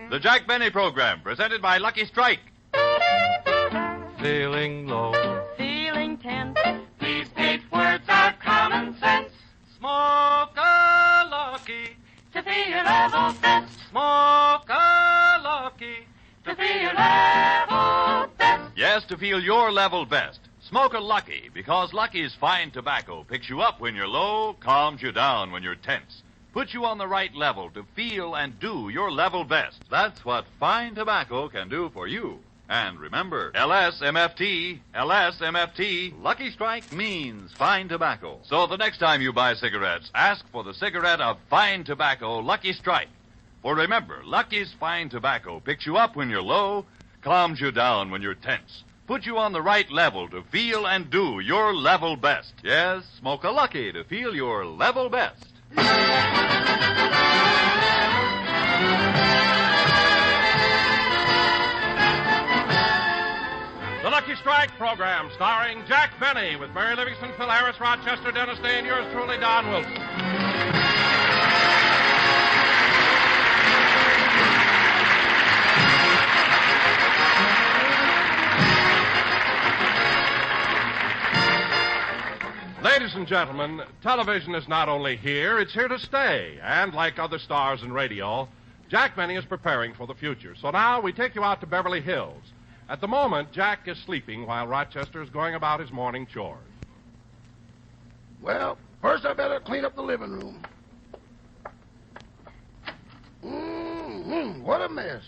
The Jack Benny Program, presented by Lucky Strike. Feeling low. Feeling tense. These 8 words are common sense. Smoke a Lucky. To be your level best. Smoke a Lucky. To be your level best. Yes, to feel your level best. Smoke a Lucky, because Lucky's fine tobacco picks you up when you're low, calms you down when you're tense, puts you on the right level to feel and do your level best. That's what fine tobacco can do for you. And remember, LSMFT, LSMFT, Lucky Strike means fine tobacco. So the next time you buy cigarettes, ask for the cigarette of fine tobacco, Lucky Strike. For remember, Lucky's fine tobacco picks you up when you're low, calms you down when you're tense, puts you on the right level to feel and do your level best. Yes, smoke a Lucky to feel your level best. The Lucky Strike program, starring Jack Benny, with Mary Livingston, Phil Harris, Rochester, Dennis Day, and yours truly, Don Wilson. Ladies and gentlemen, television is not only here, it's here to stay. And like other stars in radio, Jack Benny is preparing for the future. So now we take you out to Beverly Hills. At the moment, Jack is sleeping while Rochester is going about his morning chores. Well, first I better clean up the living room. What a mess.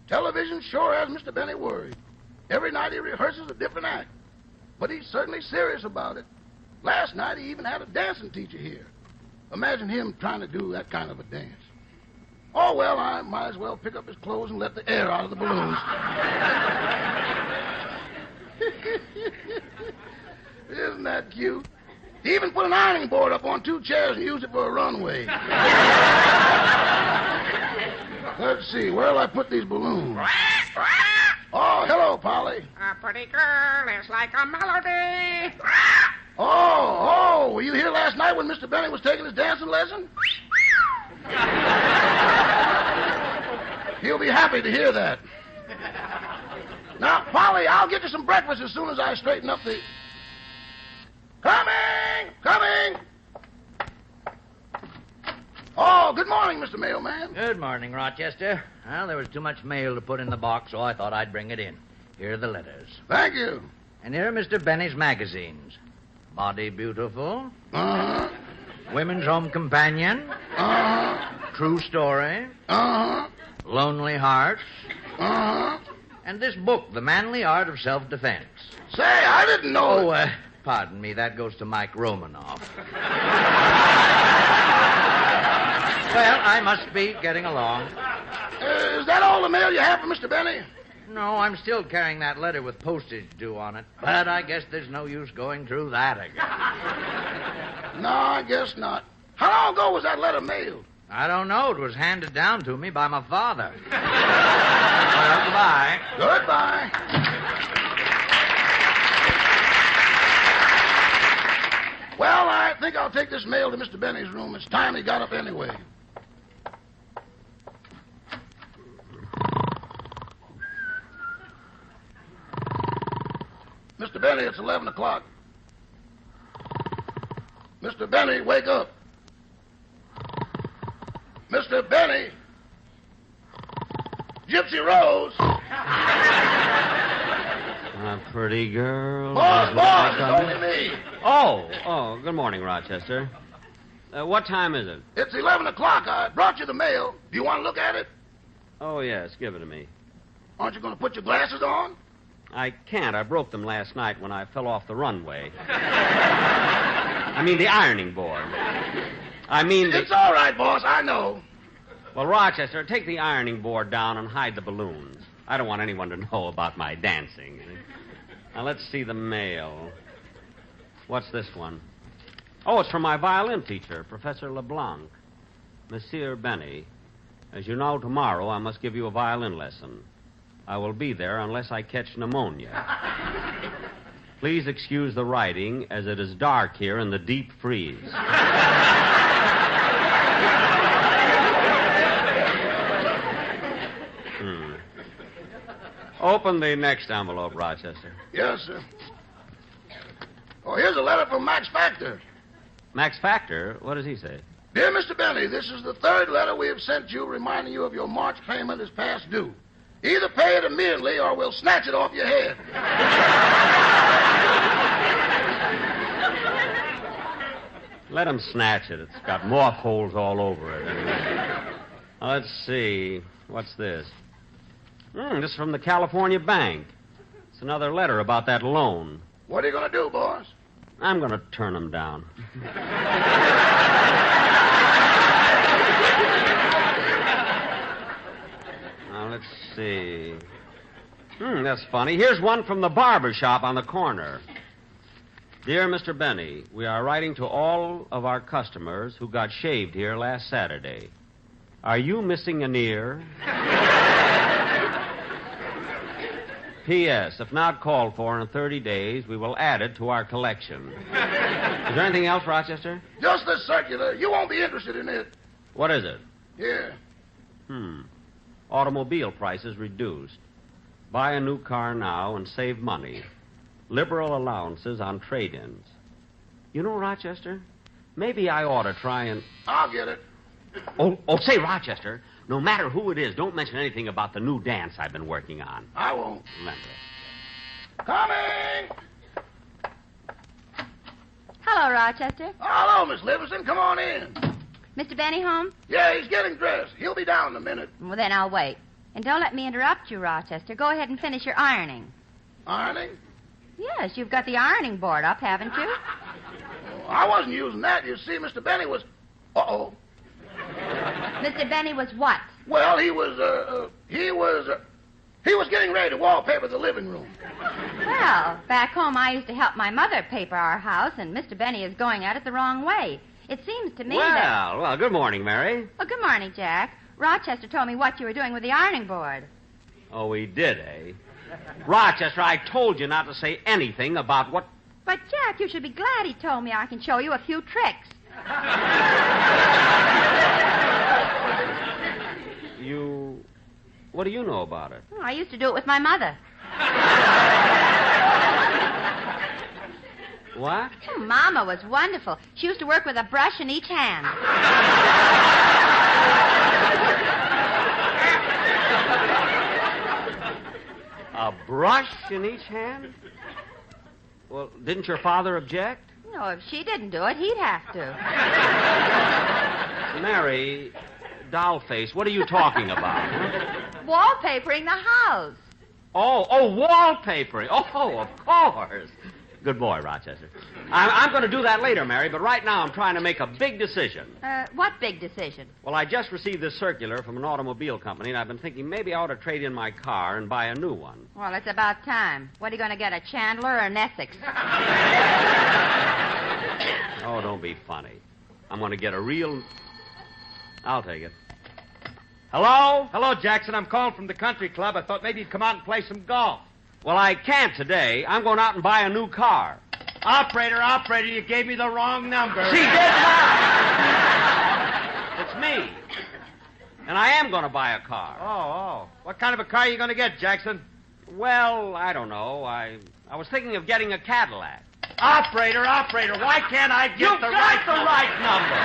Television sure has Mr. Benny worried. Every night he rehearses a different act. But he's certainly serious about it. Last night he even had a dancing teacher here. Imagine him trying to do that kind of a dance. Oh, well, I might as well pick up his clothes and let the air out of the balloons. Isn't that cute? He even put an ironing board up on 2 chairs and used it for a runway. Let's see, where'll I put these balloons? Oh, hello, Polly. A pretty girl is like a melody. Oh, were you here last night when Mr. Benny was taking his dancing lesson? He'll be happy to hear that. Now, Polly, I'll get you some breakfast as soon as I straighten up the... Coming! Oh, good morning, Mr. Mailman. Good morning, Rochester. Well, there was too much mail to put in the box, so I thought I'd bring it in. Here are the letters. Thank you. And here are Mr. Benny's magazines. Body Beautiful. Uh-huh. Women's Home Companion. Uh-huh. True Story. Uh-huh. Lonely Hearts. Uh-huh. And this book, The Manly Art of Self-Defense. Say, I didn't know... Oh, pardon me, that goes to Mike Romanoff. Well, I must be getting along. Is that all the mail you have for Mr. Benny? No, I'm still carrying that letter with postage due on it. But I guess there's no use going through that again. No, I guess not. How long ago was that letter mailed? I don't know. It was handed down to me by my father. Well, goodbye. Goodbye. Well, I think I'll take this mail to Mr. Benny's room. It's time he got up anyway. Mr. Benny, it's 11 o'clock. Mr. Benny, wake up. Mr. Benny. Gypsy Rose. A pretty girl. Boss, it's only me. Oh, good morning, Rochester. What time is it? It's 11 o'clock. I brought you the mail. Do you want to look at it? Oh, yes, give it to me. Aren't you going to put your glasses on? I can't. I broke them last night when I fell off the runway. I mean the ironing board. It's all right, boss. I know. Well, Rochester, take the ironing board down and hide the balloons. I don't want anyone to know about my dancing. Now, let's see the mail. What's this one? Oh, it's from my violin teacher, Professor LeBlanc. Monsieur Benny, as you know, tomorrow I must give you a violin lesson. I will be there unless I catch pneumonia. Please excuse the writing, as it is dark here in the deep freeze. Open the next envelope, Rochester. Yes, sir. Oh, here's a letter from Max Factor. Max Factor? What does he say? Dear Mr. Benny, this is the third letter we have sent you reminding you of your March payment is past due. Either pay it immediately or we'll snatch it off your head. Let him snatch it. It's got moth holes all over it. Now, let's see. What's this? This is from the California Bank. It's another letter about that loan. What are you going to do, boss? I'm going to turn him down. Now, let's see. That's funny. Here's one from the barber shop on the corner. Dear Mr. Benny, we are writing to all of our customers who got shaved here last Saturday. Are you missing an ear? P.S. If not called for in 30 days, we will add it to our collection. Is there anything else, Rochester? Just this circular. You won't be interested in it. What is it? Here. Automobile prices reduced. Buy a new car now and save money. Liberal allowances on trade-ins. You know, Rochester, maybe I ought to try and... I'll get it. Oh, say, Rochester, no matter who it is, don't mention anything about the new dance I've been working on. I won't. Remember. Coming! Hello, Rochester. Hello, Miss Livingston. Come on in. Mr. Benny home? Yeah, he's getting dressed. He'll be down in a minute. Well, then I'll wait. And don't let me interrupt you, Rochester. Go ahead and finish your ironing. Ironing? Yes, you've got the ironing board up, haven't you? Oh, I wasn't using that. You see, Mr. Benny was... Uh-oh. Mr. Benny was what? Well, he was getting ready to wallpaper the living room. Well, back home I used to help my mother paper our house, and Mr. Benny is going at it the wrong way. It seems to me that... Well, good morning, Mary. Oh, good morning, Jack. Rochester told me what you were doing with the ironing board. Oh, he did, eh? Rochester, I told you not to say anything about what... But, Jack, you should be glad he told me I can show you a few tricks. What do you know about it? Oh, I used to do it with my mother. What? Oh, Mama was wonderful. She used to work with a brush in each hand. A brush in each hand? Well, didn't your father object? No, if she didn't do it, he'd have to. Mary, dollface, what are you talking about? Wallpapering the house. Oh, wallpapering. Oh, of course. Good boy, Rochester. I'm going to do that later, Mary, but right now I'm trying to make a big decision. What big decision? Well, I just received this circular from an automobile company, and I've been thinking maybe I ought to trade in my car and buy a new one. Well, it's about time. What are you going to get, a Chandler or an Essex? Oh, don't be funny. I'm going to get a real... I'll take it. Hello? Hello, Jackson. I'm calling from the country club. I thought maybe you'd come out and play some golf. Well, I can't today. I'm going out and buy a new car. Operator, you gave me the wrong number. She did not. It's me. And I am going to buy a car. Oh. What kind of a car are you going to get, Jackson? Well, I don't know. I was thinking of getting a Cadillac. Operator, why can't I get the right number?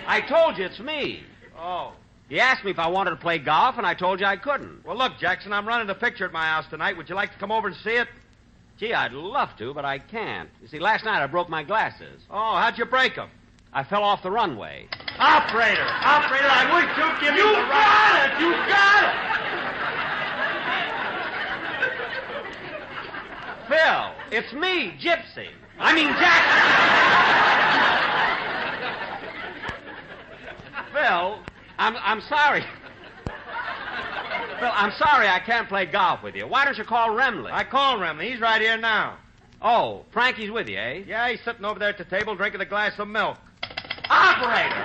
I told you it's me. Oh. He asked me if I wanted to play golf, and I told you I couldn't. Well, look, Jackson, I'm running a picture at my house tonight. Would you like to come over and see it? Gee, I'd love to, but I can't. You see, last night I broke my glasses. Oh, how'd you break them? I fell off the runway. Operator, I wish you'd give me the right... You got it! Phil, it's me, Gypsy. I mean, Jackson. Phil, I'm sorry. Phil, I'm sorry I can't play golf with you. Why don't you call Remley? I called Remley. He's right here now. Oh, Frankie's with you, eh? Yeah, he's sitting over there at the table drinking a glass of milk. Operator!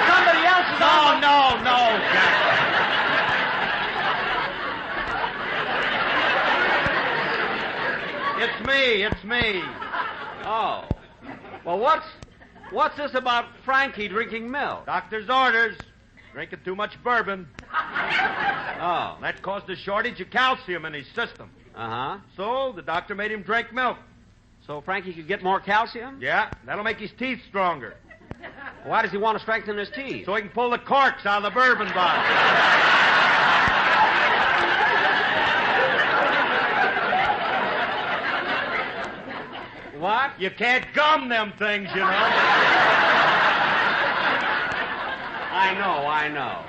Somebody else is on... No, Jackson. It's me. Oh. Well, what's this about Frankie drinking milk? Doctor's orders. Drinking too much bourbon. Oh. That caused a shortage of calcium in his system. Uh-huh. So the doctor made him drink milk. So Frankie could get more calcium? Yeah, that'll make his teeth stronger. Why does he want to strengthen his teeth? So he can pull the corks out of the bourbon bottle. What? You can't gum them things, you know. I know.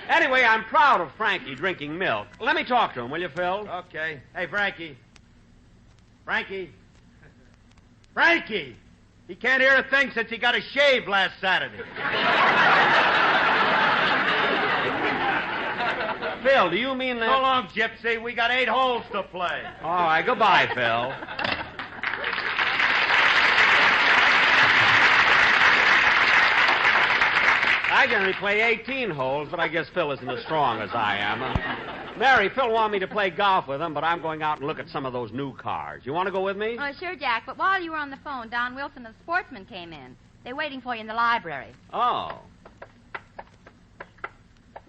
Anyway, I'm proud of Frankie drinking milk. Let me talk to him, will you, Phil? Okay. Hey, Frankie. Frankie! He can't hear a thing since he got a shave last Saturday. Phil, do you mean that... So long, Gypsy. We got 8 holes to play. All right, goodbye, Phil. I generally play 18 holes, but I guess Phil isn't as strong as I am. Mary, Phil wanted me to play golf with him, but I'm going out and look at some of those new cars. You want to go with me? Oh, sure, Jack. But while you were on the phone, Don Wilson of the Sportsman came in. They're waiting for you in the library. Oh.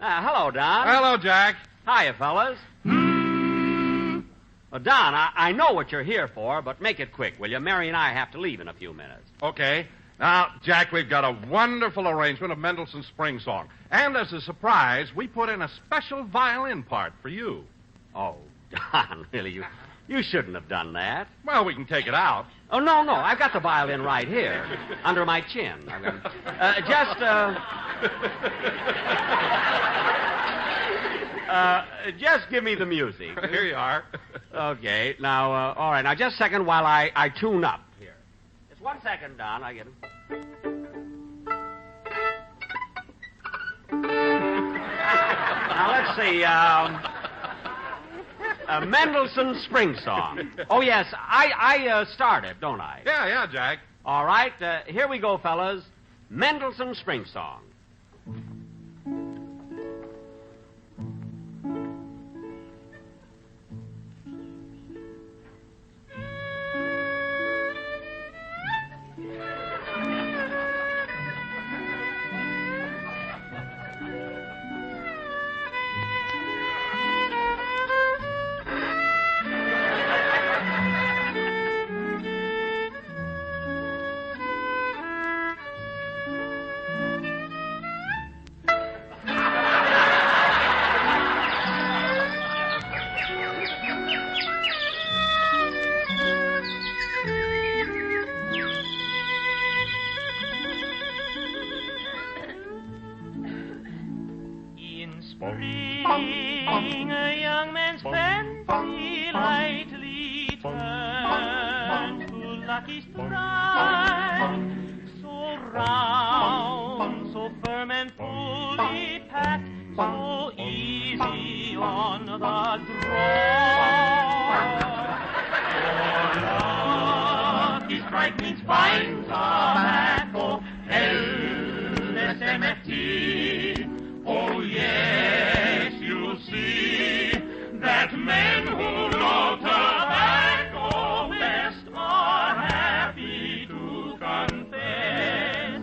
Hello, Don. Hello, Jack. Hiya, fellas. Well, Don, I know what you're here for, but make it quick, will you? Mary and I have to leave in a few minutes. Okay. Now, Jack, we've got a wonderful arrangement of Mendelssohn's Spring Song. And as a surprise, we put in a special violin part for you. Oh, Don, really, you shouldn't have done that. Well, we can take it out. Oh, no, I've got the violin right here, under my chin. Just give me the music. Here you are. Okay, now, all right, now just a second while I tune up here. Just 1 second, Don, I get him. Now, let's see, Mendelssohn's Spring Song. Oh, yes, I started, don't I? Yeah, Jack. All right, here we go, fellas. Mendelssohn's Spring Song. Spring, a young man's fancy lightly turns to lucky stride, so round, so firm and fully packed, so easy on the draw. For lucky strike means fine tobacco, LSMFT. Oh, yes, you'll see that men who know tobacco best are happy to confess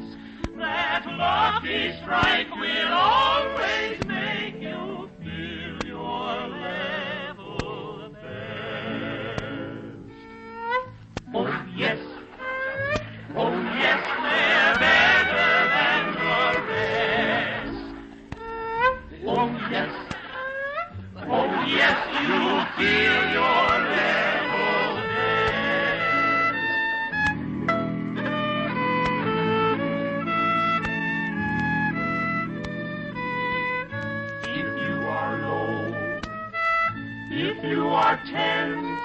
that Lucky Strike will always make you feel your level best. Oh, yes. Oh, yes, they're better than the rest. Oh, yes, you feel your level best. If you are low, if you are tense,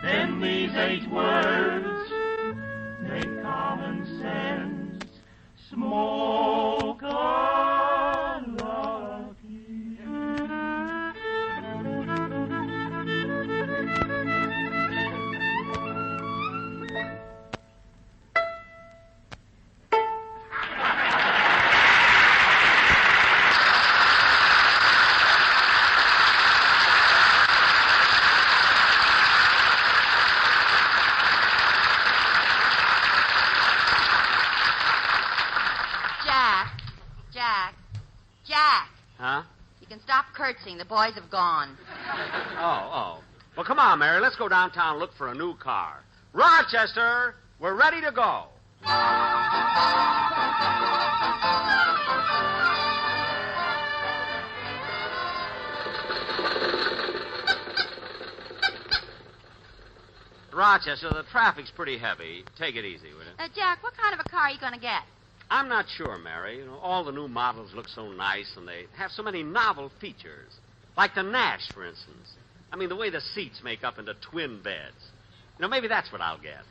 then these 8 words make common sense. Smoke a lucky. Huh? You can stop curtsying. The boys have gone. Oh. Well, come on, Mary. Let's go downtown and look for a new car. Rochester, we're ready to go. Rochester, the traffic's pretty heavy. Take it easy, will you? Jack, what kind of a car are you going to get? I'm not sure, Mary. You know, all the new models look so nice, and they have so many novel features. Like the Nash, for instance. I mean, the way the seats make up into twin beds. You know, maybe that's what I'll get.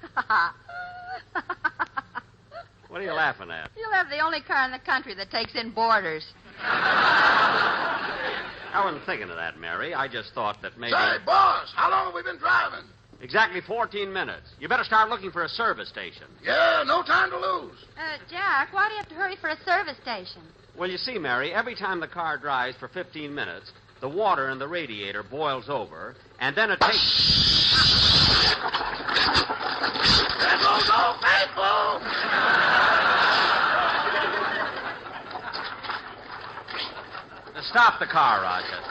What are you laughing at? You'll have the only car in the country that takes in boarders. I wasn't thinking of that, Mary. I just thought that maybe... Say, boss, how long have we been driving? Exactly 14 minutes. You better start looking for a service station. Yeah, no time to lose. Jack, why do you have to hurry for a service station? Well, you see, Mary, every time the car drives for 15 minutes, the water in the radiator boils over, and then it takes... There goes old faithful! Stop the car, Rochester.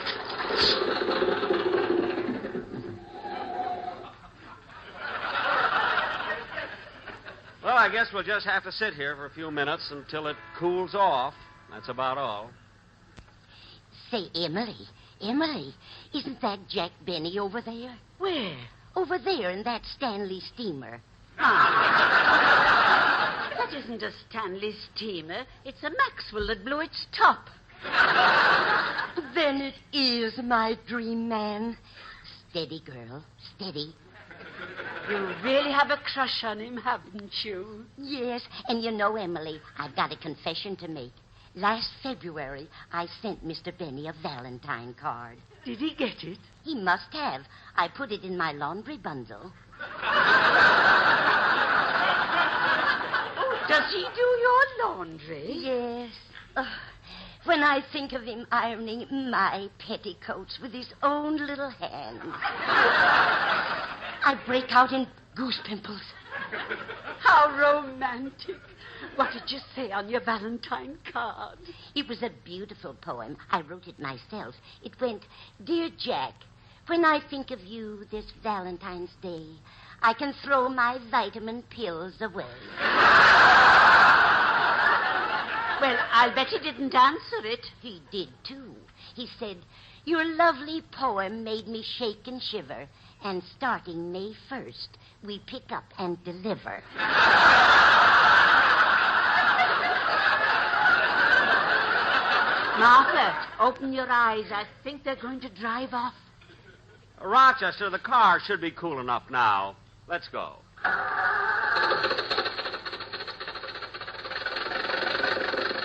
Well, I guess we'll just have to sit here for a few minutes until it cools off. That's about all. Say, Emily, isn't that Jack Benny over there? Where? Over there in that Stanley steamer. That isn't a Stanley steamer. It's a Maxwell that blew its top. Then it is my dream man. Steady, girl, steady. You really have a crush on him, haven't you? Yes, and you know, Emily, I've got a confession to make. Last February, I sent Mr. Benny a Valentine card. Did he get it? He must have. I put it in my laundry bundle. Oh, does he do your laundry? Yes. When I think of him ironing my petticoats with his own little hands, I break out in goose pimples. How romantic. What did you say on your Valentine card? It was a beautiful poem. I wrote it myself. It went, Dear Jack, when I think of you this Valentine's Day, I can throw my vitamin pills away. Well, I'll bet he didn't answer it. He did, too. He said, Your lovely poem made me shake and shiver, and starting May 1st, we pick up and deliver. Martha, open your eyes. I think they're going to drive off. Rochester, the car should be cool enough now. Let's go.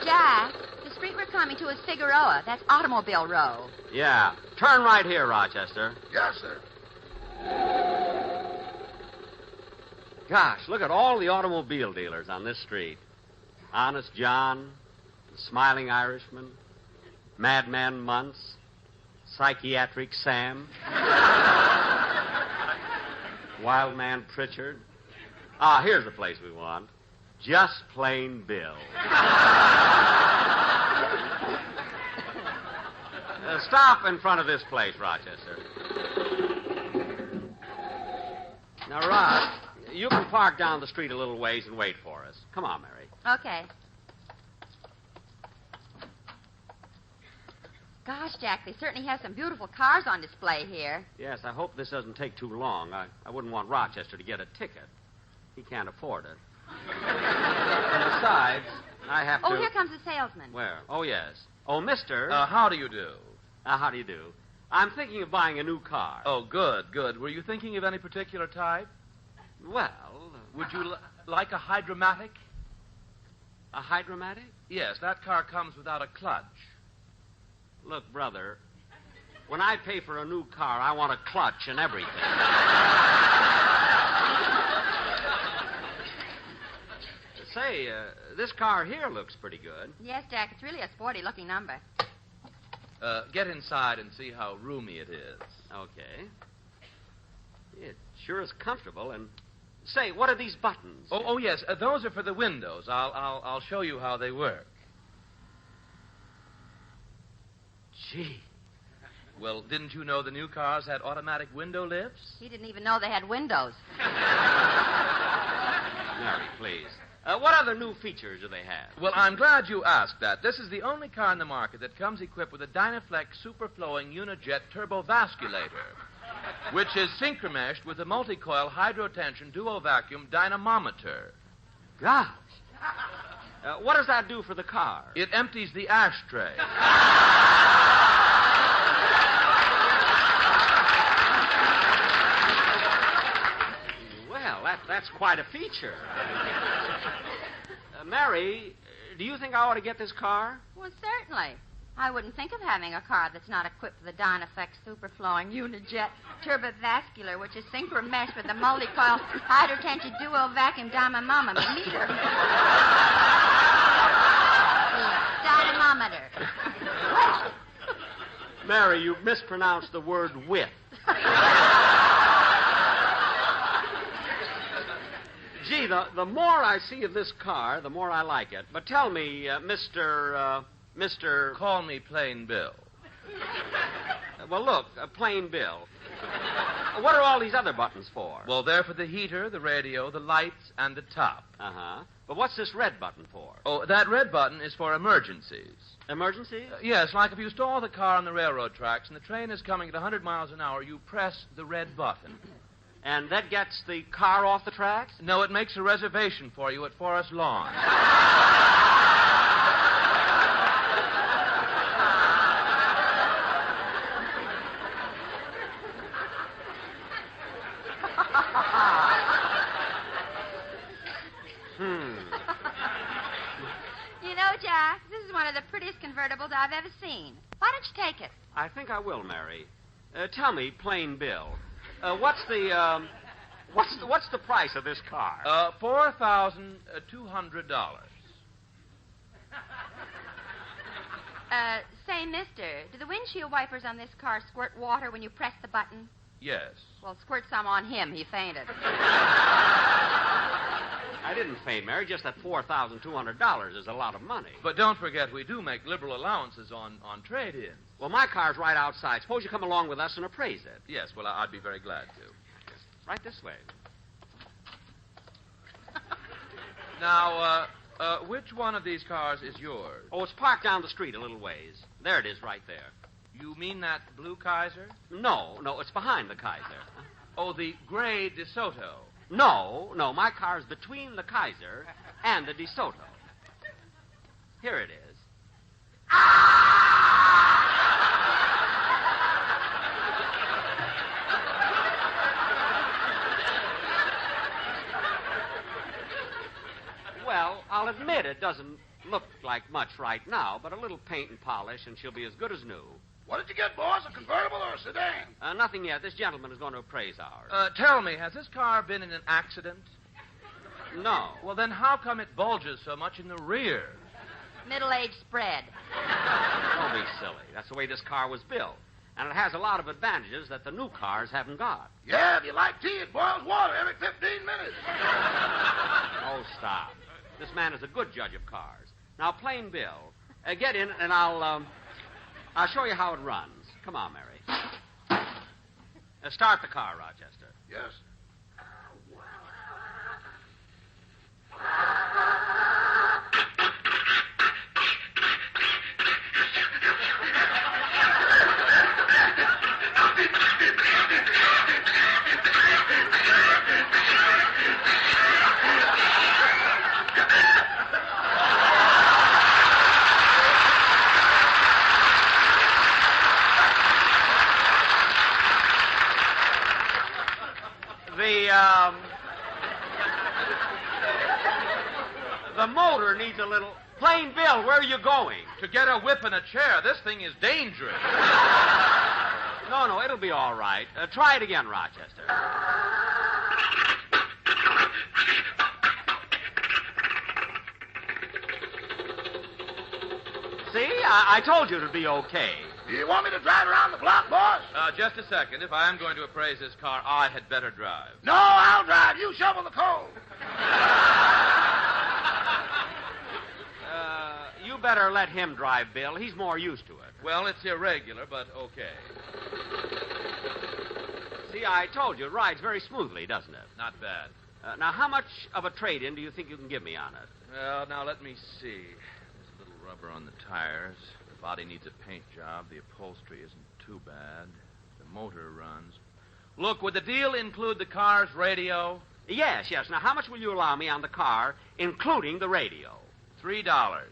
Jack, the street we're coming to is Figueroa. That's Automobile Row. Yeah. Turn right here, Rochester. Yes, sir. Gosh, look at all the automobile dealers on this street. Honest John, the Smiling Irishman, Madman Muntz, Psychiatric Sam, Wild Man Pritchard. Ah, here's the place we want. Just Plain Bill. Stop in front of this place, Rochester. Now, Rod, you can park down the street a little ways and wait for us. Come on, Mary. Okay. Gosh, Jack, they certainly have some beautiful cars on display here. Yes, I hope this doesn't take too long. I wouldn't want Rochester to get a ticket. He can't afford it. And besides, I have to... Oh, here comes the salesman. Where? Oh, yes. Oh, mister. How do you do? How do you do? I'm thinking of buying a new car. Oh, good, good. Were you thinking of any particular type? Well... Would you like a hydromatic? A hydromatic? Yes, that car comes without a clutch. Look, brother, when I pay for a new car, I want a clutch and everything. Say, this car here looks pretty good. Yes, Jack, it's really a sporty-looking number. Get inside and see how roomy it is. Okay. It sure is comfortable. And say, what are these buttons? Oh, yes. Those are for the windows. I'll show you how they work. Gee. Well, didn't you know the new cars had automatic window lifts? He didn't even know they had windows. Mary, please. What other new features do they have? Well, I'm glad you asked that. This is the only car in the market that comes equipped with a Dynaflex superflowing unijet turbovasculator, which is synchronmeshed with a multi-coil hydrotension duo-vacuum dynamometer. Gosh. What does that do for the car? It empties the ashtray. Well, that's quite a feature. Mary, do you think I ought to get this car? Well, certainly. I wouldn't think of having a car that's not equipped with a Dynaflex superflowing unijet turbovascular, which is synchro-meshed with a multi-coil hydrotension duo vacuum dynamometer. Dynamometer. Mary, you mispronounced the word with. Gee, the more I see of this car, the more I like it. But tell me, Mr. Call me Plain Bill. Well, look, Plain Bill. What are all these other buttons for? Well, they're for the heater, the radio, the lights, and the top. Uh-huh. But what's this red button for? Oh, that red button is for emergencies. Emergencies? Yes, like if you stall the car on the railroad tracks and the train is coming at 100 miles an hour, you press the red button. And that gets the car off the tracks? No, it makes a reservation for you at Forest Lawn. You know, Jack, this is one of the prettiest convertibles I've ever seen. Why don't you take it? I think I will, Mary. Tell me, Plain Bill, what's the price of this car? $4,200. Say, mister, do the windshield wipers on this car squirt water when you press the button? Yes. Well, squirt some on him. He fainted. I didn't faint, Mary. Just that $4,200 is a lot of money. But don't forget, we do make liberal allowances on trade-ins. Well, my car's right outside. Suppose you come along with us and appraise it. Yes, well, I'd be very glad to. Right this way. Now, which one of these cars is yours? Oh, it's parked down the street a little ways. There it is, right there. You mean that blue Kaiser? No, it's behind the Kaiser. Oh, the gray DeSoto. No, my car's between the Kaiser and the DeSoto. Here it is. Well, I'll admit it doesn't look like much right now, but a little paint and polish, and she'll be as good as new. What did you get, boss? A convertible or a sedan? Nothing yet. This gentleman is going to appraise ours. Tell me, has this car been in an accident? No. Well, then how come it bulges so much in the rear? Middle-aged spread. Don't be silly. That's the way this car was built. And it has a lot of advantages that the new cars haven't got. Yeah, if you like tea, it boils water every 15 minutes. Oh, stop. This man is a good judge of cars. Now, Plain Bill, get in, and I'll show you how it runs. Come on, Mary. Start the car, Rochester. Yes. The motor needs a little... Plain Bill, where are you going? To get a whip and a chair. This thing is dangerous. No, it'll be all right. Try it again, Rochester. See? I told you it'd be okay. Do you want me to drive around the block, boss? Just a second. If I am going to appraise this car, I had better drive. No, I'll drive. You shovel the coal. You better let him drive, Bill. He's more used to it. Well, it's irregular, but okay. See, I told you, it rides very smoothly, doesn't it? Not bad. Now, how much of a trade-in do you think you can give me on it? Well, now let me see. There's a little rubber on the tires. The body needs a paint job. The upholstery isn't too bad. The motor runs. Look, would the deal include the car's radio? Yes. Now, how much will you allow me on the car, including the radio? $3. $3?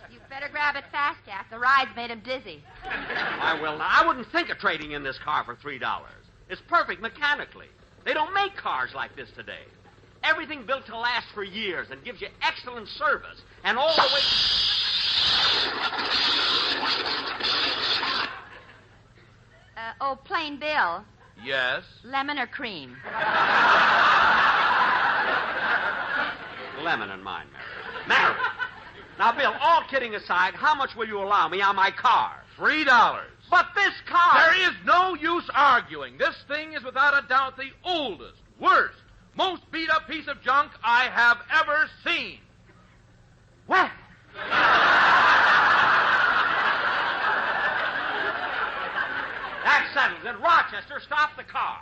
You better grab it fast, Jack. The ride's made him dizzy. I will not. I wouldn't think of trading in this car for $3. It's perfect mechanically. They don't make cars like this today. Everything built to last for years and gives you excellent service. And all the way... Plain Bill. Yes? Lemon or cream? Lemon and mine, Mary. Mary! Now, Bill, all kidding aside, how much will you allow me on my car? $3. But this car... There is no use arguing. This thing is without a doubt the oldest, worst, most beat-up piece of junk I have ever seen. What? That settles it. Rochester, stop the car.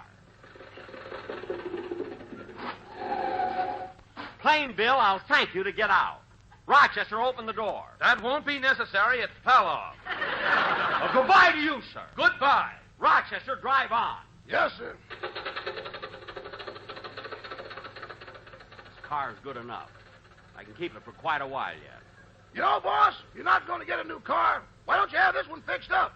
Plain Bill, I'll thank you to get out. Rochester, open the door. That won't be necessary. It fell off. Well, goodbye to you, sir. Goodbye. Rochester, drive on. Yes, sir. This car's good enough. I can keep it for quite a while yet. You know, boss, you're not going to get a new car. Why don't you have this one fixed up?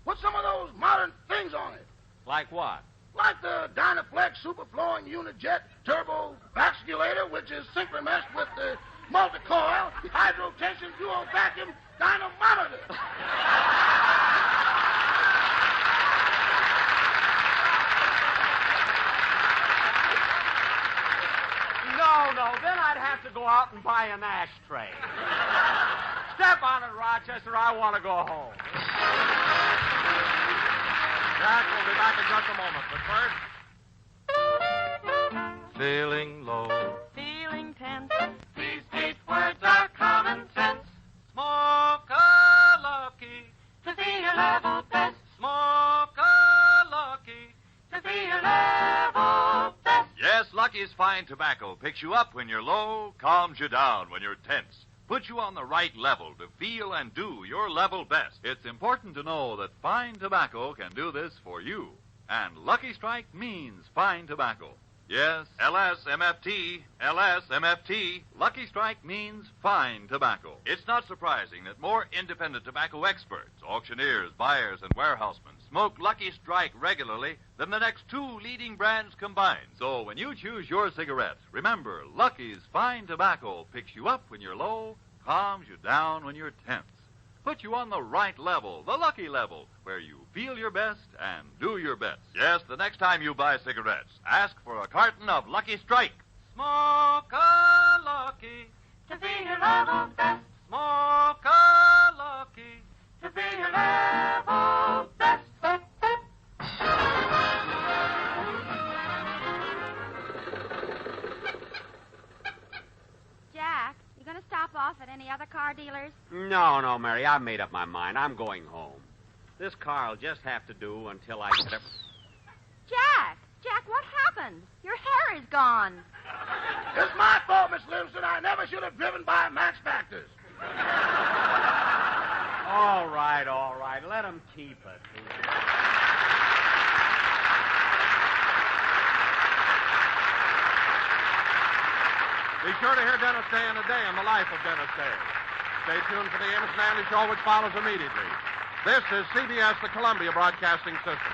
Put some of those modern things on it. Like what? Like the Dynaflex Superflowing Unijet Turbo Vasculator, which is synchronized with the multi-coil hydrotension dual vacuum dynamometer. No, then I'd have to go out and buy an ashtray. Step on it, Rochester. I want to go home. Jack will be back in just a moment, but first... Feeling low. Feeling tense. These 8 words are common sense. Smoke a lucky. To be your level best. Smoke a lucky. To be your level best. Yes, Lucky's fine tobacco picks you up when you're low, calms you down when you're tense, puts you on the right level to feel and do your level best. It's important to know that fine tobacco can do this for you. And Lucky Strike means fine tobacco. Yes, LSMFT, LSMFT. Lucky Strike means fine tobacco. It's not surprising that more independent tobacco experts, auctioneers, buyers, and warehousemen smoke Lucky Strike regularly than the next 2 leading brands combined. So when you choose your cigarette, remember, Lucky's fine tobacco picks you up when you're low, calms you down when you're tense, puts you on the right level, the Lucky level, where you feel your best and do your best. Yes, the next time you buy cigarettes, ask for a carton of Lucky Strike. Smoke a lucky. To be your level best. Smoke a lucky. To be your level best. Jack, you going to stop off at any other car dealers? No, Mary, I've made up my mind. I'm going home. This car will just have to do until I get up. Jack, what happened? Your hair is gone. It's my fault, Miss Livingston. I never should have driven by Max Factors. All right. Let him keep it. Be sure to hear Dennis Day in a Day in the life of Dennis Day. Stay tuned for the Amos Manley Show, which follows immediately. This is CBS, the Columbia Broadcasting System.